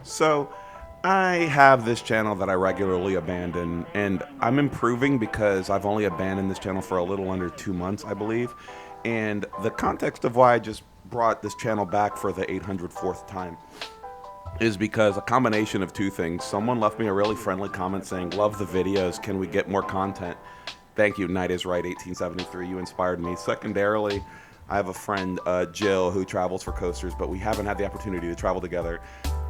So, I have this channel that I regularly abandon, and I'm improving because I've only abandoned this channel for a little under 2 months, I believe. And the context of why I just brought this channel back for the 804th time is because a combination of two things. Someone left me a really friendly comment saying, "Love the videos. Can we get more content?" Thank you, Night is Right, 1873. You inspired me. Secondarily, I have a friend, Jill, who travels for coasters, but we haven't had the opportunity to travel together.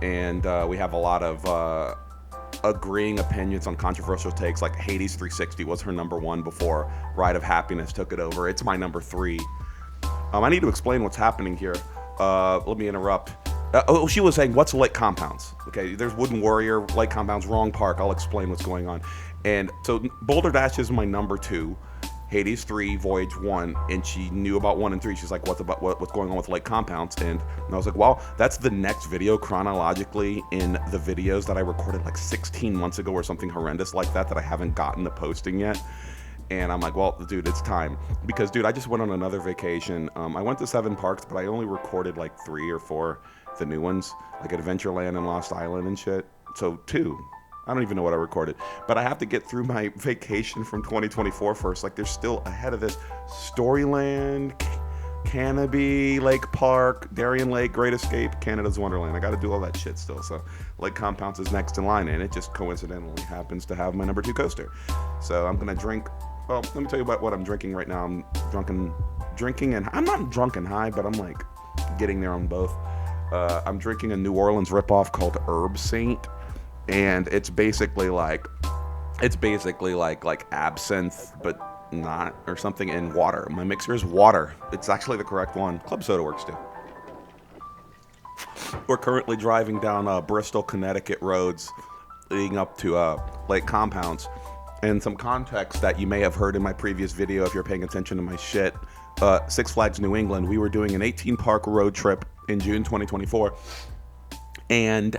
And we have a lot of agreeing opinions on controversial takes. Like Hades 360 was her number one before Ride of Happiness took it over. It's my number three. I need to explain what's happening here. Let me interrupt. She was saying, what's Lake Compounce? Okay, there's Wooden Warrior, Lake Compounce, wrong park. I'll explain what's going on. And so Boulder Dash is my number two, Hades 3, Voyage 1, and she knew about 1 and 3. She's like, what's going on with Lake Compounce? And I was like, well, that's the next video chronologically in the videos that I recorded like 16 months ago or something horrendous like that I haven't gotten to posting yet. And I'm like, well, dude, it's time. Because, dude, I just went on another vacation. I went to 7 parks, but I only recorded like 3 or 4, the new ones, like Adventureland and Lost Island and shit. So 2. I don't even know what I recorded. But I have to get through my vacation from 2024 first. Like, there's still ahead of this Storyland, Canopy, Lake Park, Darien Lake, Great Escape, Canada's Wonderland. I got to do all that shit still. So Lake Compounce is next in line, and it just coincidentally happens to have my number 2 coaster. So I'm going to drink. Well, let me tell you about what I'm drinking right now. I'm drinking, and I'm not drunk and high, but I'm like getting there on both. I'm drinking a New Orleans ripoff called Herb Saint, and it's basically like absinthe, but not, or something, in water. My mixer is water. It's actually the correct one. Club soda works too. We're currently driving down Bristol, Connecticut roads leading up to Lake Compounce. And some context that you may have heard in my previous video if you're paying attention to my shit. Six Flags New England, we were doing an 18-park road trip in June 2024. And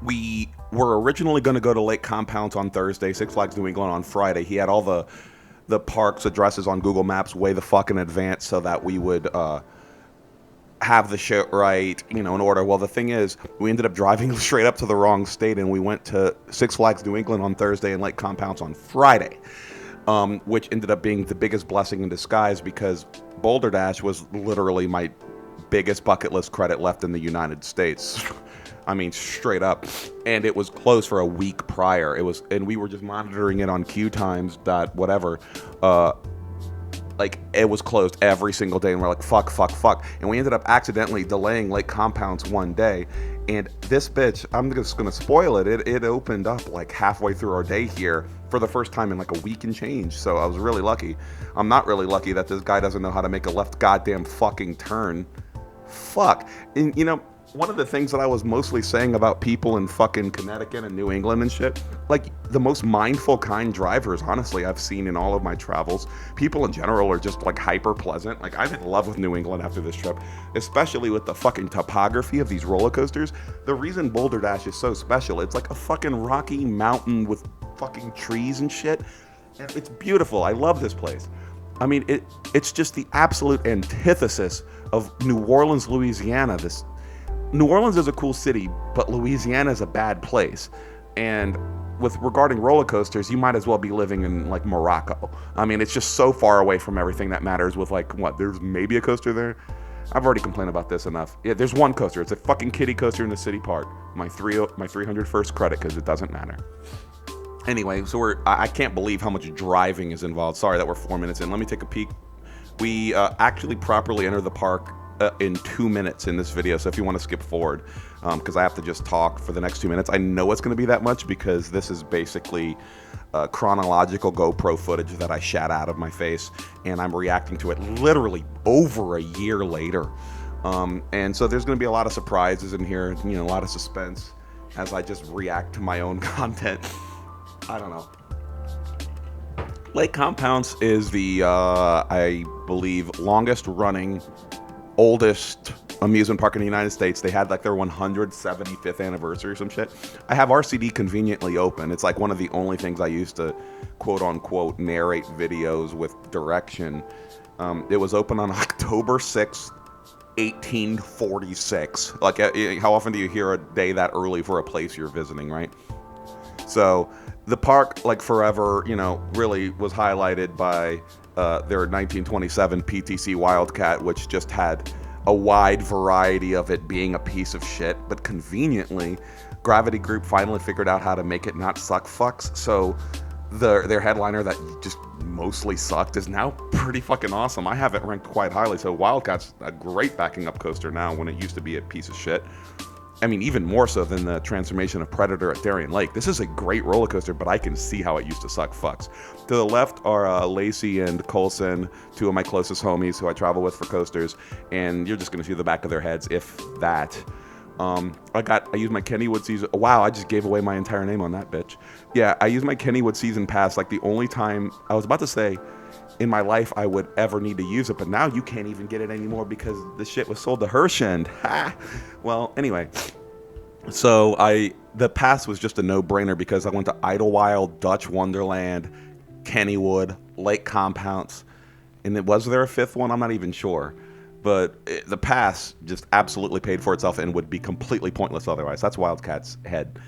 we were originally going to go to Lake Compounce on Thursday, Six Flags New England on Friday. He had all the park's addresses on Google Maps way the fuck in advance so that we would have the shit right, in order. Well, the thing is, we ended up driving straight up to the wrong state, and we went to Six Flags New England on Thursday and Lake Compounce on Friday, which ended up being the biggest blessing in disguise because Boulder Dash was literally my biggest bucket list credit left in the United States. I mean, straight up. And it was closed for a week prior. And we were just monitoring it on queue times, whatever. Like, it was closed every single day, and we're like, fuck. And we ended up accidentally delaying Lake Compounce one day. And this bitch, I'm just gonna spoil it. It opened up like halfway through our day here for the first time in like a week and change. So I was really lucky. I'm not really lucky that this guy doesn't know how to make a left goddamn fucking turn. Fuck. And one of the things that I was mostly saying about people in fucking Connecticut and New England and shit, like, the most mindful, kind drivers, honestly, I've seen in all of my travels. People in general are just, like, hyper pleasant. Like, I'm in love with New England after this trip, especially with the fucking topography of these roller coasters. The reason Boulder Dash is so special, it's like a fucking rocky mountain with fucking trees and shit. And it's beautiful. I love this place. I mean, it's just the absolute antithesis of New Orleans, Louisiana. New Orleans is a cool city, but Louisiana is a bad place. And regarding roller coasters, you might as well be living in like Morocco. I mean, it's just so far away from everything that matters. With like, there's maybe a coaster there. I've already complained about this enough. Yeah, there's one coaster. It's a fucking kiddie coaster in the city park. My 301st credit, because it doesn't matter. Anyway, so I can't believe how much driving is involved. Sorry that we're 4 minutes in. Let me take a peek. We actually properly entered the park in 2 minutes in this video, so if you want to skip forward, because I have to just talk for the next 2 minutes. I know it's going to be that much because this is basically chronological GoPro footage that I shot out of my face, and I'm reacting to it literally over a year later. And so there's going to be a lot of surprises in here, a lot of suspense as I just react to my own content. I don't know. Lake Compounce is the, I believe, longest running, oldest amusement park in the United States. They had like their 175th anniversary or some shit. I have RCD conveniently open. It's like one of the only things I used to quote unquote narrate videos with direction. It was open on October 6th, 1846. Like, how often do you hear a day that early for a place you're visiting, right? So the park, like forever, really was highlighted by their 1927 PTC Wildcat, which just had a wide variety of it being a piece of shit. But conveniently, Gravity Group finally figured out how to make it not suck fucks. So their headliner that just mostly sucked is now pretty fucking awesome. I have it ranked quite highly. So Wildcat's a great backing up coaster now when it used to be a piece of shit. I mean, even more so than the transformation of Predator at Darien Lake. This is a great roller coaster, but I can see how it used to suck fucks. To the left are Lacey and Colson, two of my closest homies who I travel with for coasters, and you're just going to see the back of their heads, if that. I used my Kennywood season. Wow, I just gave away my entire name on that bitch. Yeah, I used my Kennywood season pass like the only time, I was about to say, in my life I would ever need to use it, but now you can't even get it anymore because the shit was sold to Hershend. Ha! Well, anyway, so the pass was just a no-brainer because I went to Idlewild, Dutch Wonderland, Kennywood, Lake Compounce, and was there a fifth one? I'm not even sure. But the pass just absolutely paid for itself and would be completely pointless otherwise. That's Wildcat's head.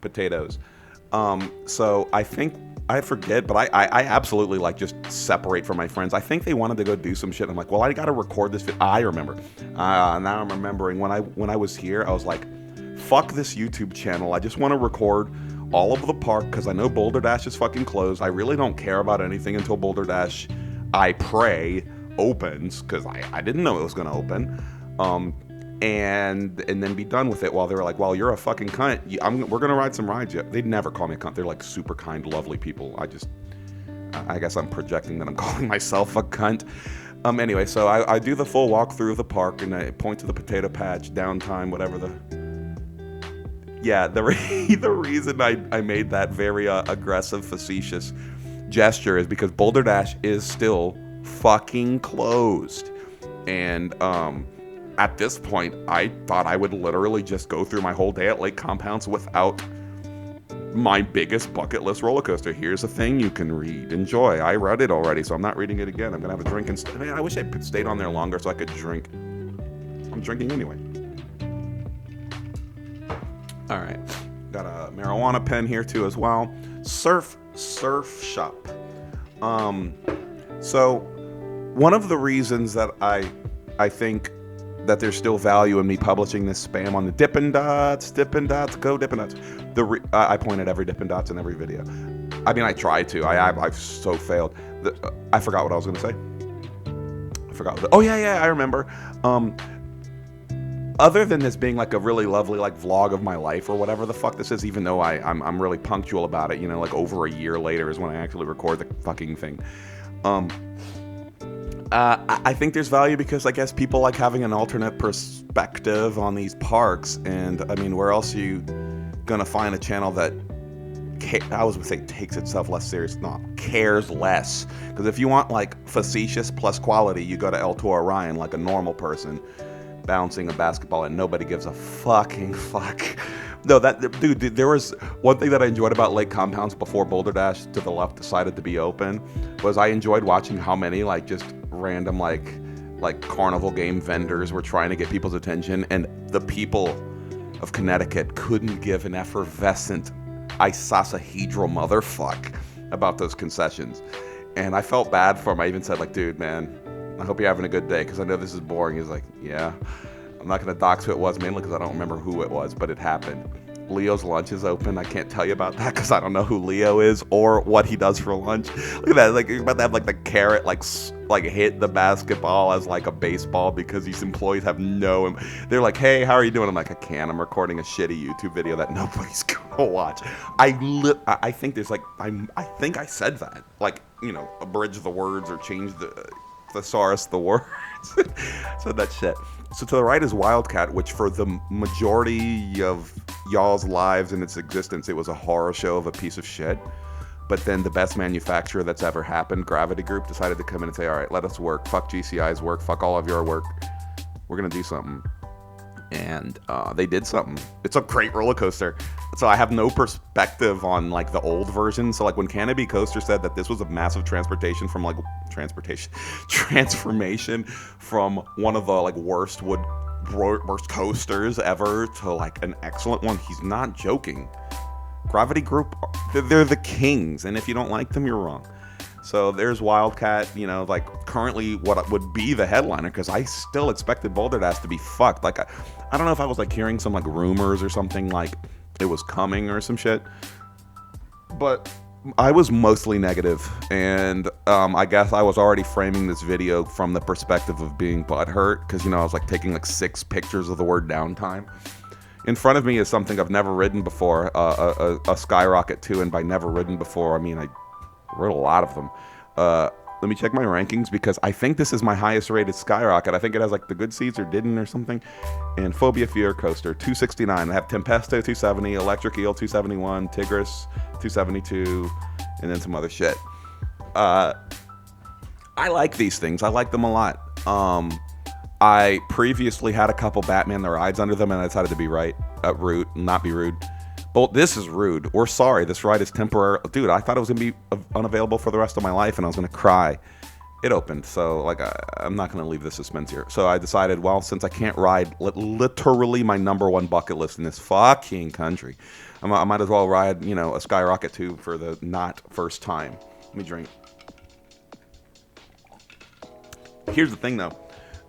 Potatoes. So I think, I forget, but I absolutely like just separate from my friends. I think they wanted to go do some shit. I'm like, well, I got to record this. I remember. Now I'm remembering when I was here, I was like, fuck this YouTube channel. I just want to record all of the park because I know Boulder Dash is fucking closed. I really don't care about anything until Boulder Dash, I pray, opens, because I didn't know it was going to open. And then be done with it. While they were like, well, you're a fucking cunt. We're going to ride some rides. Yeah. They'd never call me a cunt. They're like super kind, lovely people. I guess I'm projecting that I'm calling myself a cunt. Anyway, so I do the full walk through the park and I point to the potato patch, downtime, whatever the reason I made that very aggressive, facetious gesture is because Boulder Dash is still fucking closed. And, at this point, I thought I would literally just go through my whole day at Lake Compounce without my biggest bucket list roller coaster. Here's a thing you can read. Enjoy. I read it already, so I'm not reading it again. I'm going to have a drink and man, I wish I had stayed on there longer so I could drink. I'm drinking anyway. All right. Got a marijuana pen here too as well. Surf Shop. So one of the reasons that I think that there's still value in me publishing this spam on the Dippin' Dots, go Dippin' Dots. I point at every Dippin' Dots in every video. I mean, I try to. I've so failed. I forgot what I was going to say. Oh, yeah, I remember. Other than this being like a really lovely like vlog of my life or whatever the fuck this is, even though I'm really punctual about it, like over a year later is when I actually record the fucking thing. I think there's value because I guess people like having an alternate perspective on these parks. And I mean, where else are you gonna find a channel that I was gonna say takes itself less serious, cares less? Because if you want like facetious plus quality, you go to El Toro Ryan like a normal person bouncing a basketball and nobody gives a fucking fuck. No, dude, there was one thing that I enjoyed about Lake Compounce before Boulder Dash to the left decided to be open was I enjoyed watching how many like just random like carnival game vendors were trying to get people's attention, and the people of Connecticut couldn't give an effervescent icosahedral motherfuck about those concessions. And I felt bad for him. I even said like, dude, man, I hope you're having a good day because I know this is boring. He's like, yeah. I'm not going to dox who it was, mainly because I don't remember who it was, but it happened. Leo's lunch is open. I can't tell you about that because I don't know who Leo is or what he does for lunch. Look at that. Like, you're about to have like the carrot like hit the basketball as like a baseball because these employees have they're like, hey, how are you doing? I'm like, I can't. I'm recording a shitty YouTube video that nobody's going to watch. I think there's like, I think I said that. Like, abridge the words or change the thesaurus the words. So that shit. So to the right is Wildcat, which for the majority of y'all's lives in its existence, it was a horror show of a piece of shit. But then the best manufacturer that's ever happened, Gravity Group, decided to come in and say, all right, let us work. Fuck GCI's work. Fuck all of your work. We're going to do something. And they did something. It's a great roller coaster. so I have no perspective on like the old version. So like when Canopy Coaster said that this was a massive transformation transformation from one of the like worst coasters ever to like an excellent one, he's not joking. Gravity Group, they're the kings, and if you don't like them, you're wrong. So there's Wildcat, you know, like currently what would be the headliner, because I still expected Boulder Dash to be fucked. Like I don't know if I was like hearing some like rumors or something like it was coming or some shit, but I was mostly negative, and I guess I was already framing this video from the perspective of being butthurt, because, you know, I was like taking like 6 pictures of the word downtime. In front of me is something I've never ridden before, a Skyrocket 2, and by never ridden before, I mean I rode a lot of them. Let me check my rankings, because I think this is my highest rated Skyrocket. I think it has like the good seats or didn't or something. And Phobia Fear Coaster, 269. I have Tempesto, 270, Electric Eel, 271, Tigris, 272, and then some other shit. I like these things. I like them a lot. I previously had a couple Batman the Rides under them, and I decided to be rude, not be rude. Well, this is rude. We're sorry. This ride is temporary. Dude, I thought it was going to be unavailable for the rest of my life, and I was going to cry. It opened, so like I'm not going to leave the suspense here. So I decided, well, since I can't ride literally my #1 bucket list in this fucking country, I might as well ride, you know, a Skyrocket 2 for the not first time. Let me drink. Here's the thing, though.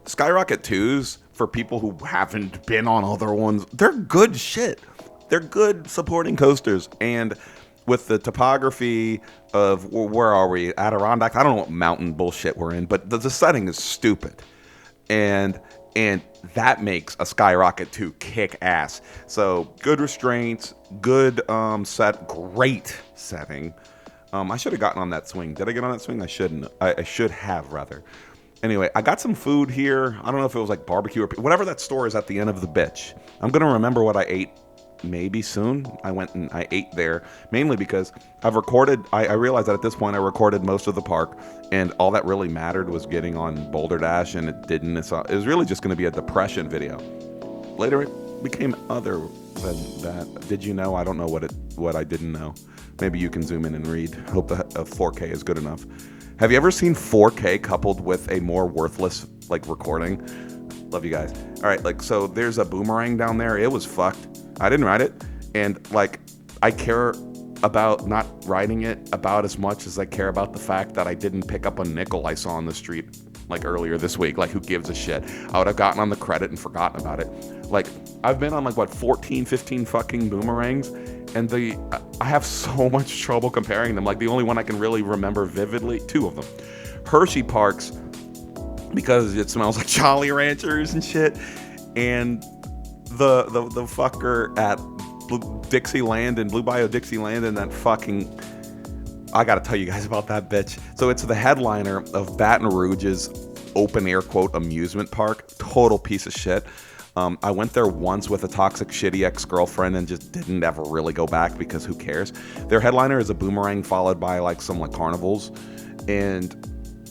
Skyrocket 2s, for people who haven't been on other ones, they're good shit. They're good supporting coasters, and with the topography of, where are we, Adirondack? I don't know what mountain bullshit we're in, but the setting is stupid, and that makes a Skyrocket 2 kick ass. So good restraints, good set, great setting. I should have gotten on that swing. Did I get on that swing? I shouldn't. I should have, rather. Anyway, I got some food here. I don't know if it was like barbecue or whatever that store is at the end of the bitch. I'm gonna remember what I ate maybe soon. I went and I ate there, mainly because I've recorded, I realized that at this point I recorded most of the park, and all that really mattered was getting on Boulder Dash, and it didn't. It was really just going to be a depression video. Later it became other than that. Did you know? I don't know what I didn't know. Maybe you can zoom in and read. Hope the 4K is good enough. Have you ever seen 4K coupled with a more worthless like recording? Love you guys. All right, like, so there's a boomerang down there. It was fucked. I didn't ride it, and like I care about not riding it about as much as I care about the fact that I didn't pick up a nickel I saw on the street like earlier this week. Like, who gives a shit? I would have gotten on the credit and forgotten about it. Like, I've been on like what 14, 15 fucking boomerangs, and I have so much trouble comparing them. Like, the only one I can really remember vividly, 2 of them, Hershey Parks, because it smells like Jolly Ranchers and shit, and the fucker at Dixieland and Blue Bayou Dixieland, and that fucking, I gotta tell you guys about that bitch. So it's the headliner of Baton Rouge's open air quote amusement park. Total piece of shit. I went there once with a toxic shitty ex-girlfriend and just didn't ever really go back, because who cares? Their headliner is a boomerang followed by like some like carnivals, and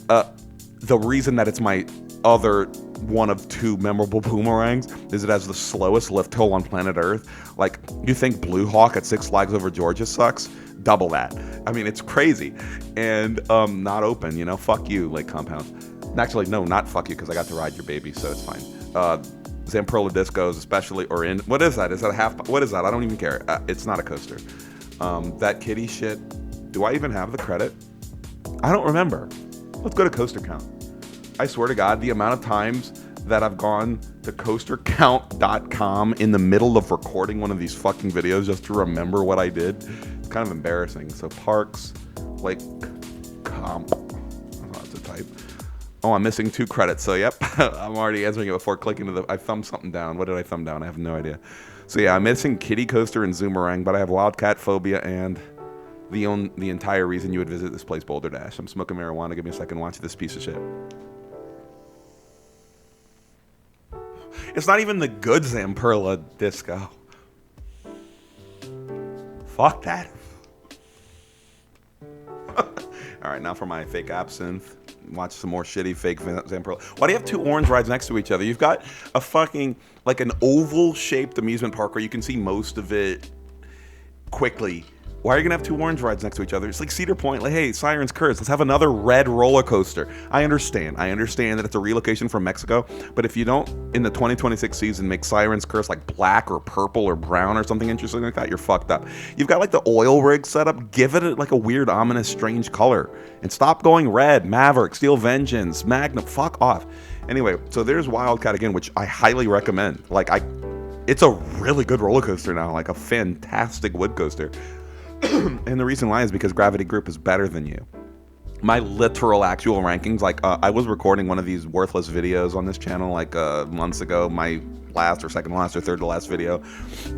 the reason that it's my other one of 2 memorable boomerangs is it has the slowest lift hill on planet Earth. Like, you think Blue Hawk at Six Flags Over Georgia sucks? Double that. I mean, it's crazy. And not open, you know? Fuck you, Lake Compounce. Actually, no, not fuck you, because I got to ride your baby, so it's fine. Zamperla Discos, especially, or in, what is that? Is that a half, what is that? I don't even care. It's not a coaster. That kitty shit, do I even have the credit? I don't remember. Let's go to Coaster Count. I swear to God, the amount of times that I've gone to coastercount.com in the middle of recording one of these fucking videos just to remember what I did, it's kind of embarrassing. So Parks, Lake Comp, that's a type. Oh, I'm missing 2 credits. So yep, I'm already answering it before clicking to I thumbed something down. What did I thumb down? I have no idea. So yeah, I'm missing Kitty Coaster and Zoomerang, but I have Wildcat, Phobia, and the entire reason you would visit this place, Boulder Dash. I'm smoking marijuana. Give me a second. Watch this piece of shit. It's not even the good Zamperla Disco. Fuck that. Alright, now for my fake absinthe. Watch some more shitty fake Zamperla. Why do you have 2 orange rides next to each other? You've got a fucking, like an oval-shaped amusement park where you can see most of it. quickly. Why are you gonna have two orange rides next to each other? It's like Cedar Point. Like, hey, Siren's Curse. Let's have another red roller coaster. I understand that it's a relocation from Mexico, but if you don't in the 2026 season make Siren's Curse like black or purple or brown or something interesting like that, you're fucked up. You've got like the oil rig set up. Give it like a weird, ominous, strange color, and stop going red. Maverick, Steel Vengeance, Magnum. Fuck off. Anyway, so there's Wildcat again, which I highly recommend. It's a really good roller coaster now, like a fantastic wood coaster. And the reason why is because Gravity Group is better than you. My literal actual rankings, I was recording one of these worthless videos on this channel months ago, my last or second to last or third to last video,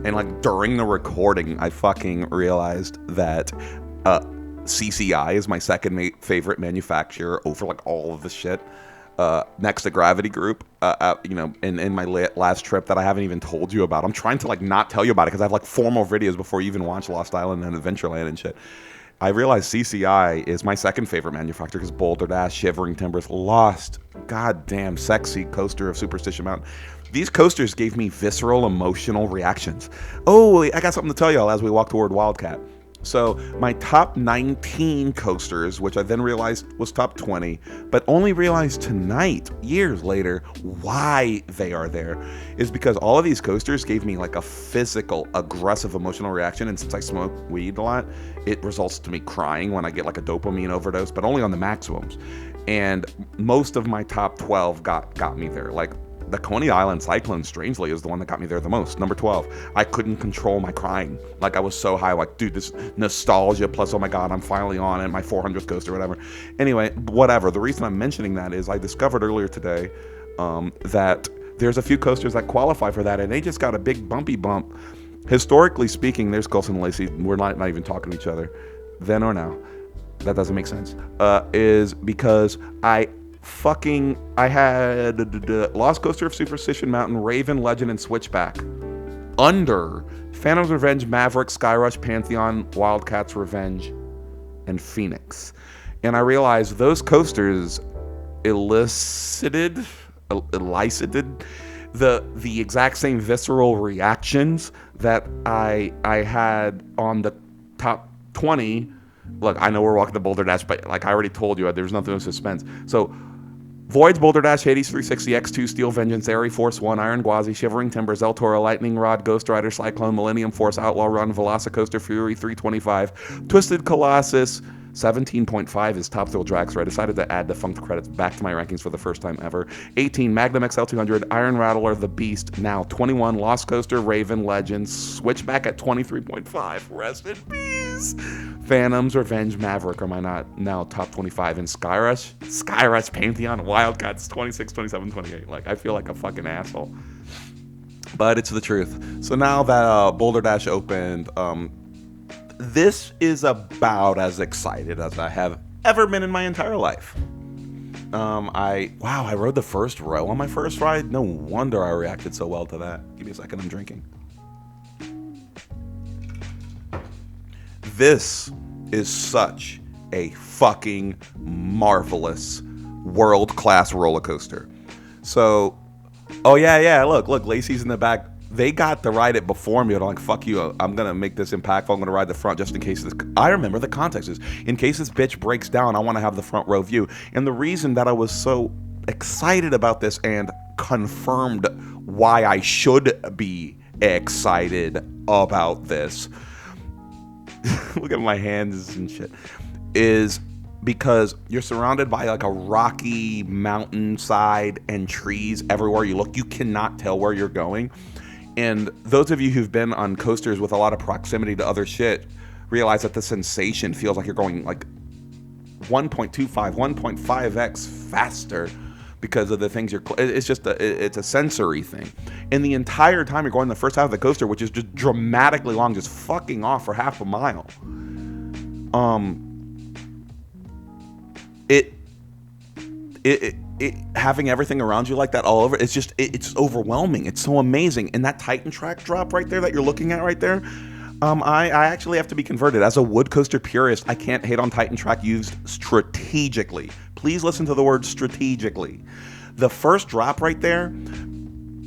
and like during the recording I fucking realized that CCI is my second favorite manufacturer over like all of this shit. Next to Gravity Group, in my last trip that I haven't even told you about. I'm trying to like not tell you about it because I have like 4 more videos before you even watch Lost Island and Adventureland and shit. I realized CCI is my second favorite manufacturer because Boulder Dash, Shivering Timbers, Lost, goddamn sexy coaster of Superstition Mountain. These coasters gave me visceral emotional reactions. Oh, I got something to tell y'all as we walk toward Wildcat. So my top 19 coasters, which I then realized was top 20, but only realized tonight, years later, why they are there, is because all of these coasters gave me like a physical, aggressive, emotional reaction. And since I smoke weed a lot, it results to me crying when I get like a dopamine overdose, but only on the maximums. And most of my top 12 got me there. Like the Coney Island Cyclone, strangely, is the one that got me there the most. Number 12. I couldn't control my crying. Like, I was so high. Like, dude, this nostalgia plus, oh my God, I'm finally on it, my 400th coaster, whatever. Anyway, whatever. The reason I'm mentioning that is I discovered earlier today that there's a few coasters that qualify for that, and they just got a big bumpy bump. Historically speaking, there's Colson and Lacey. We're not even talking to each other. Then or now. That doesn't make sense. Is because I had Lost Coaster of Superstition Mountain, Raven, Legend, and Switchback under Phantom's Revenge, Maverick, Skyrush, Pantheon, Wildcat's Revenge, and Phoenix. And I realized those coasters elicited the exact same visceral reactions that I had on the top 20. Look, I know we're walking the Boulder Dash, but like I already told you, there's nothing of suspense. So Voids, Boulder Dash, Hades 360, X2, Steel Vengeance, Airy Force 1, Iron Gwazi, Shivering Timbers, El Toro, Lightning Rod, Ghost Rider, Cyclone, Millennium Force, Outlaw Run, Velocicoaster, Fury 325, Twisted Colossus, 17.5 is Top Thrill Drag, so I decided to add defunct credits back to my rankings for the first time ever. 18, Magnum XL200, Iron Rattler, The Beast, now 21, Lost Coaster, Raven, Legends, Switchback at 23.5, rest in peace. Phantom's Revenge, Maverick are my now top 25, and Skyrush, Pantheon, Wildcats, 26, 27, 28. Like, I feel like a fucking asshole. But it's the truth. So now that Boulder Dash opened, this is about as excited as I have ever been in my entire life. I rode the first row on my first ride. No wonder I reacted so well to that. Give me a second, I'm drinking. This is such a fucking marvelous world-class roller coaster. So, oh yeah, look, Lacey's in the back. They got to ride it before me. I'm like, fuck you, I'm gonna make this impactful. I'm gonna ride the front just in case this. I remember the context is, in case this bitch breaks down, I wanna have the front row view. And the reason that I was so excited about this and confirmed why I should be excited about this, look at my hands and shit, is because you're surrounded by like a rocky mountainside and trees everywhere you look. You cannot tell where you're going. And those of you who've been on coasters with a lot of proximity to other shit realize that the sensation feels like you're going like 1.25, 1.5x faster because of the things it's just it's a sensory thing. And the entire time you're going the first half of the coaster, which is just dramatically long, just fucking off for half a mile. It having everything around you like that all over, it's overwhelming. It's so amazing. And that Titan track drop right there that you're looking at right there, I actually have to be converted. As a wood coaster purist, I can't hate on Titan track used strategically. Please listen to the word strategically. The first drop right there,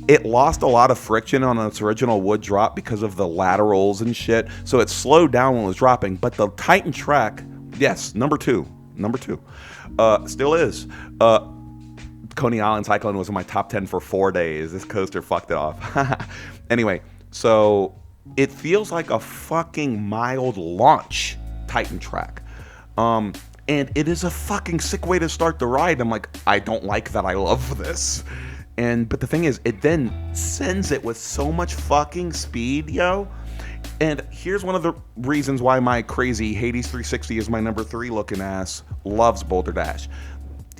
it lost a lot of friction on its original wood drop because of the laterals and shit. So it slowed down when it was dropping. But the Titan track, yes, number two, still is. Coney Island Cyclone was in my top 10 for 4 days. This coaster fucked it off. Anyway, so it feels like a fucking mild launch Titan track. And it is a fucking sick way to start the ride. I'm like, I don't like that I love this. But the thing is, it then sends it with so much fucking speed, yo. And here's one of the reasons why my crazy Hades 360 is my number 3 looking ass loves Boulder Dash.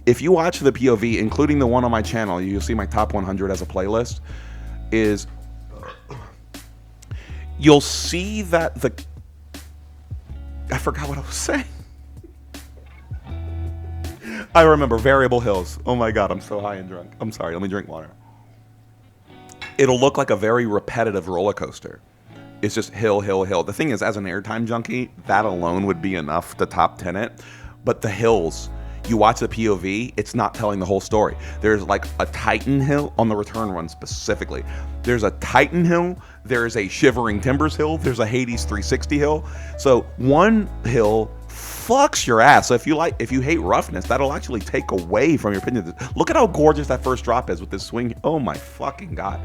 If you watch the POV, including the one on my channel, you'll see my top 100 as a playlist, is you'll see that I forgot what I was saying. I remember variable hills. Oh my God, I'm so high and drunk. I'm sorry, let me drink water. It'll look like a very repetitive roller coaster. It's just hill, hill, hill. The thing is, as an airtime junkie, that alone would be enough to top 10 it. But the hills, you watch the POV, it's not telling the whole story. There's like a Titan hill on the return run specifically. There's a Titan hill, there's a Shivering Timbers hill, there's a Hades 360 hill. So one hill fucks your ass. So if you hate roughness, that'll actually take away from your opinion. Look at how gorgeous that first drop is with this swing. Oh my fucking God.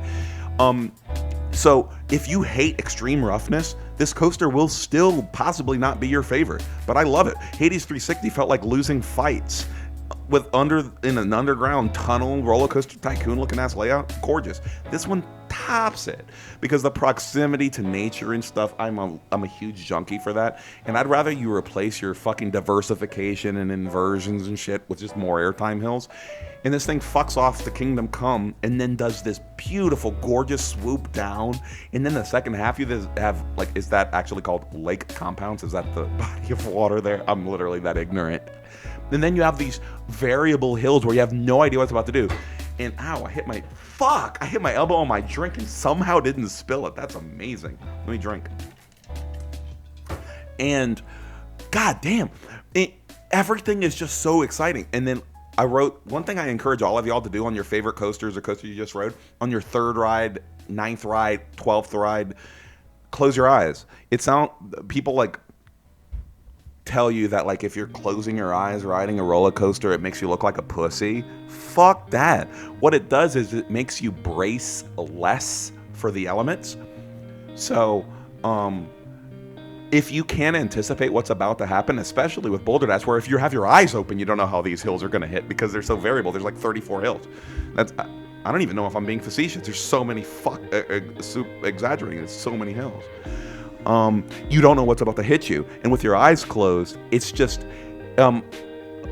So if you hate extreme roughness, this coaster will still possibly not be your favorite, but I love it. Hades 360 felt like losing fights in an underground tunnel roller coaster tycoon looking ass layout. Gorgeous. This one tops it because the proximity to nature and stuff. I'm a huge junkie for that, and I'd rather you replace your fucking diversification and inversions and shit with just more airtime hills. And this thing fucks off the Kingdom Come and then does this beautiful, gorgeous swoop down. And then the second half, you have, like, is that actually called Lake Compounce? Is that the body of water there? I'm literally that ignorant. And then you have these variable hills where you have no idea what it's about to do. And ow, I hit my elbow on my drink and somehow didn't spill it. That's amazing. Let me drink. And god damn, everything is just so exciting. And then I wrote, one thing I encourage all of y'all to do on your favorite coasters or coasters you just rode, on your 3rd ride, 9th ride, 12th ride, close your eyes. People like tell you that like if you're closing your eyes riding a roller coaster, it makes you look like a pussy. Fuck that. What it does is it makes you brace less for the elements. So, if you can't anticipate what's about to happen, especially with Boulder Dash, where if you have your eyes open, you don't know how these hills are going to hit because they're so variable. There's like 34 hills. I don't even know if I'm being facetious. There's so many exaggerating. It's so many hills. You don't know what's about to hit you, and with your eyes closed, it's just.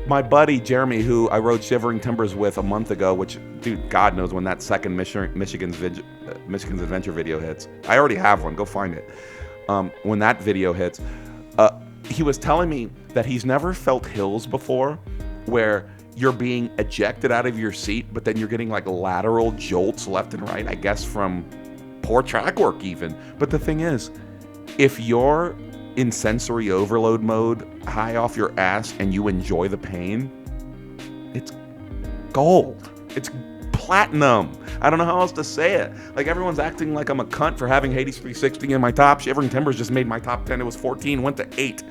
My buddy Jeremy, who I rode Shivering Timbers with a month ago, which, dude, God knows when that second Michigan's Adventure video hits. I already have one. Go find it. When that video hits, he was telling me that he's never felt hills before where you're being ejected out of your seat, but then you're getting like lateral jolts left and right, I guess from poor track work even. But the thing is, if you're in sensory overload mode, high off your ass, and you enjoy the pain, it's gold. It's platinum. I don't know how else to say it. Like, everyone's acting like I'm a cunt for having Hades 360 in my top. Shivering Timbers just made my top 10. It was 14, went to 8.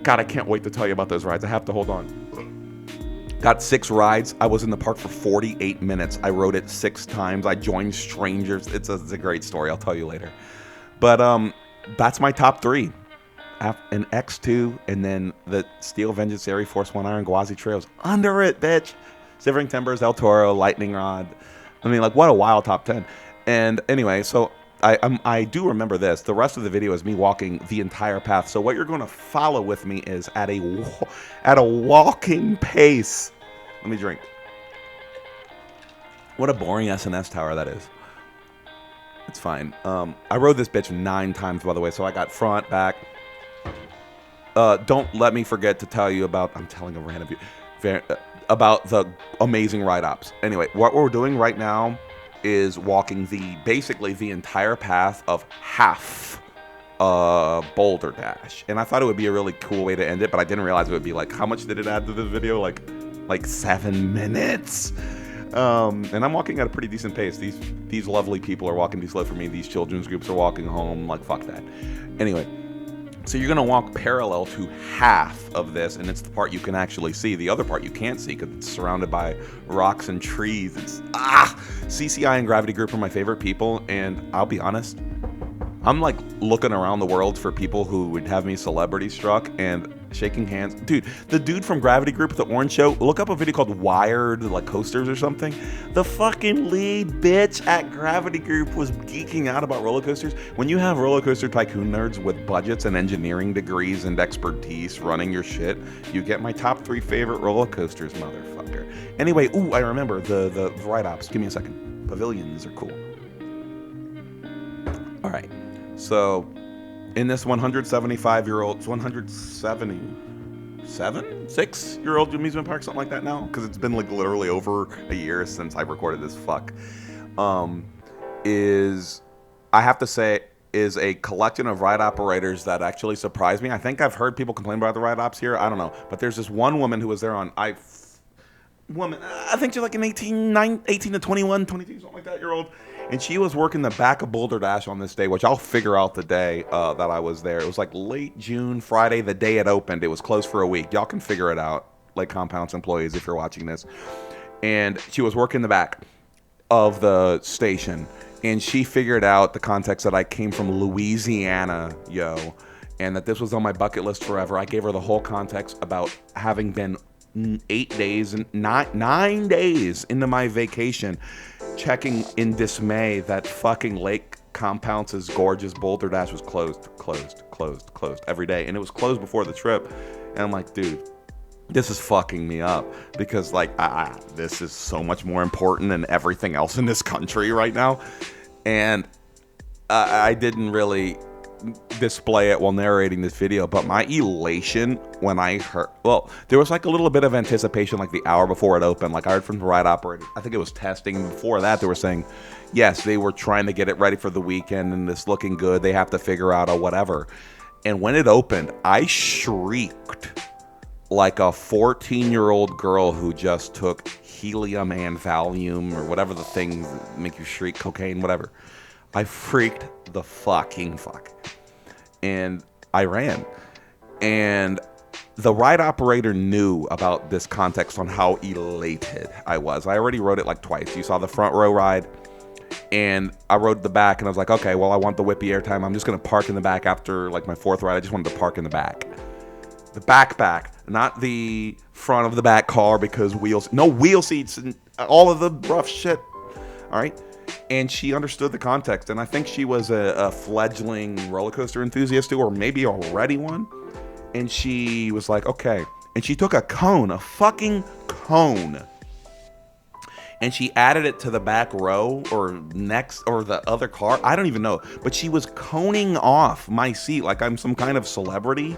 God, I can't wait to tell you about those rides. I have to hold on. Got 6 rides. I was in the park for 48 minutes. I rode it 6 times. I joined strangers. It's a great story. I'll tell you later. But that's my top 3. An X2, and then the Steel Vengeance Air Force 1 Iron Gwazi Trails. Under it, bitch. Shivering Timbers, El Toro, Lightning Rod. I mean, like, what a wild top 10. And anyway, so I do remember this. The rest of the video is me walking the entire path. So what you're going to follow with me is at a walking pace. Let me drink. What a boring SNS tower that is. It's fine. I rode this bitch 9 times, by the way, so I got front, back. Don't let me forget to tell you about, I'm telling a random view, about the amazing ride ops. Anyway, what we're doing right now is walking basically the entire path of half Boulder Dash. And I thought it would be a really cool way to end it, but I didn't realize it would be like, how much did it add to this video? Like 7 minutes. And I'm walking at a pretty decent pace. These lovely people are walking too slow for me. These children's groups are walking home. Like, fuck that. Anyway, so you're going to walk parallel to half of this, and it's the part you can actually see. The other part you can't see because it's surrounded by rocks and trees. CCI and Gravity Group are my favorite people, and I'll be honest, I'm like looking around the world for people who would have me celebrity struck and shaking hands. Dude, the dude from Gravity Group with the orange show, look up a video called Wired, like coasters or something. The fucking lead bitch at Gravity Group was geeking out about roller coasters. When you have roller coaster tycoon nerds with budgets and engineering degrees and expertise running your shit, you get my top 3 favorite roller coasters, motherfucker. Anyway, I remember the ride-ops. Give me a second. Pavilions are cool. All right. So, in this 176-year-old amusement park, something like that now, because it's been like literally over a year since I recorded this fuck, is, I have to say, is a collection of ride operators that actually surprised me. I think I've heard people complain about the ride ops here. I don't know. But there's this one woman who was there I think she's like an 18 to 21, 22, something like that year old. And she was working the back of Boulder Dash on this day, which I'll figure out the day that I was there. It was like late June, Friday, the day it opened. It was closed for a week. Y'all can figure it out, Lake Compounce employees, if you're watching this. And she was working the back of the station. And she figured out the context that I came from Louisiana, and that this was on my bucket list forever. I gave her the whole context about having been 9 days into my vacation, checking in dismay that fucking Lake Compounce's gorgeous Boulder Dash was closed every day. And it was closed before the trip. And I'm like, dude, this is fucking me up, because like this is so much more important than everything else in this country right now. And I didn't really display it while narrating this video, but my elation when I heard, there was like a little bit of anticipation, like the hour before it opened. Like I heard from the ride operator, I think it was testing. Before that, they were saying, yes, they were trying to get it ready for the weekend and it's looking good. They have to figure out a whatever. And when it opened, I shrieked like a 14-year-old girl who just took helium and Valium or whatever the things that make you shriek, cocaine, whatever. I freaked the fucking fuck. And I ran. And the ride operator knew about this context on how elated I was. I already rode it like twice. You saw the front row ride, and I rode the back, and I was like, okay, well, I want the whippy airtime. I'm just going to park in the back after like my 4th ride. I just wanted to park in the back. The back, not the front of the back car, because no wheel seats and all of the rough shit. All right. And she understood the context, and I think she was a fledgling roller coaster enthusiast too, or maybe already one. And she was like, okay. And she took a fucking cone, and she added it to the back row or the other car. I don't even know. But she was coning off my seat like I'm some kind of celebrity.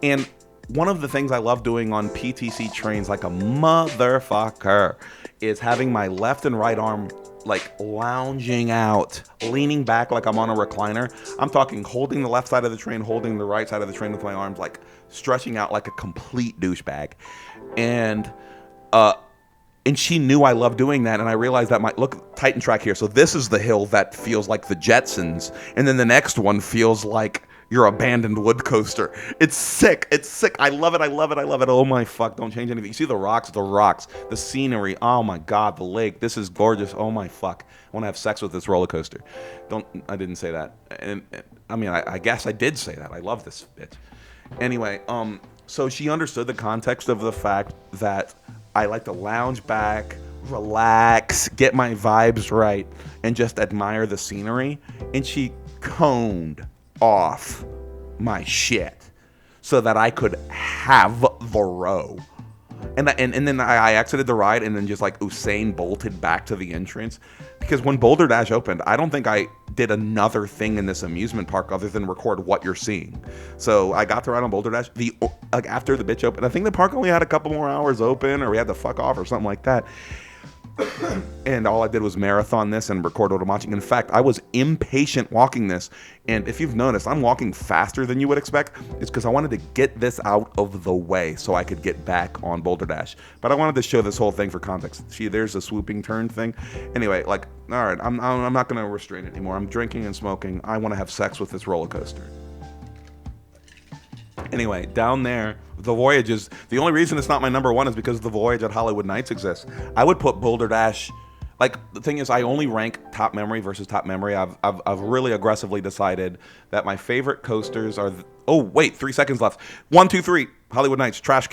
And one of the things I love doing on PTC trains like a motherfucker is having my left and right arm like lounging out, leaning back like I'm on a recliner. I'm talking holding the left side of the train, holding the right side of the train with my arms like stretching out like a complete douchebag. And she knew I loved doing that, and I realized that look, Titan track here. So this is the hill that feels like the Jetsons, and then the next one feels like your abandoned wood coaster. It's sick. I love it. Oh my fuck, don't change anything. You see the rocks, the scenery. Oh my God, the lake. This is gorgeous. Oh my fuck. I want to have sex with this roller coaster. I didn't say that. And I mean, I guess I did say that. I love this bitch. Anyway, so she understood the context of the fact that I like to lounge back, relax, get my vibes right, and just admire the scenery. And she coned off my shit so that I could have the row. And then I exited the ride and then just like Usain bolted back to the entrance, because when Boulder Dash opened, I don't think I did another thing in this amusement park other than record what you're seeing. So I got to ride on Boulder Dash after the bitch opened. I think the park only had a couple more hours open, or we had to fuck off or something like that. And all I did was marathon this and record what I'm watching. In fact, I was impatient walking this. And if you've noticed, I'm walking faster than you would expect. It's because I wanted to get this out of the way so I could get back on Boulder Dash. But I wanted to show this whole thing for context. See, there's a swooping turn thing. Anyway, like, all right, I'm not going to restrain it anymore. I'm drinking and smoking. I want to have sex with this roller coaster. Anyway, down there, the Voyages, the only reason it's not my number one is because the Voyage at Hollywood Nights exists. I would put Boulder Dash, like, the thing is, I only rank top memory versus top memory. I've really aggressively decided that my favorite coasters are, oh, wait, 3 seconds left. 1, 2, 3, Hollywood Nights, trash